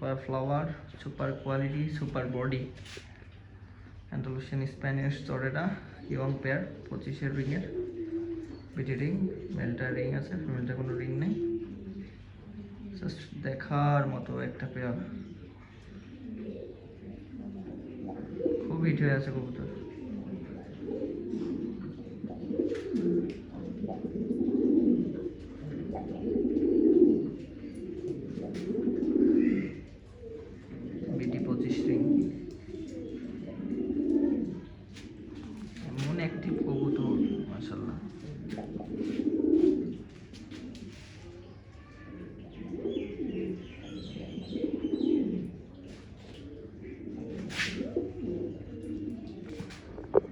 Super flower, super quality, super body, Andalusian Spanish চরেরা, young pair, 25-এর রিংয়ের, BT ring, মেলটা রিং আছে, ফিমেলটা কোনো রিং নেই। জাস্ট দেখার মতো একটা পেয়ার, খুব হিট হয়ে আছে কবুতর।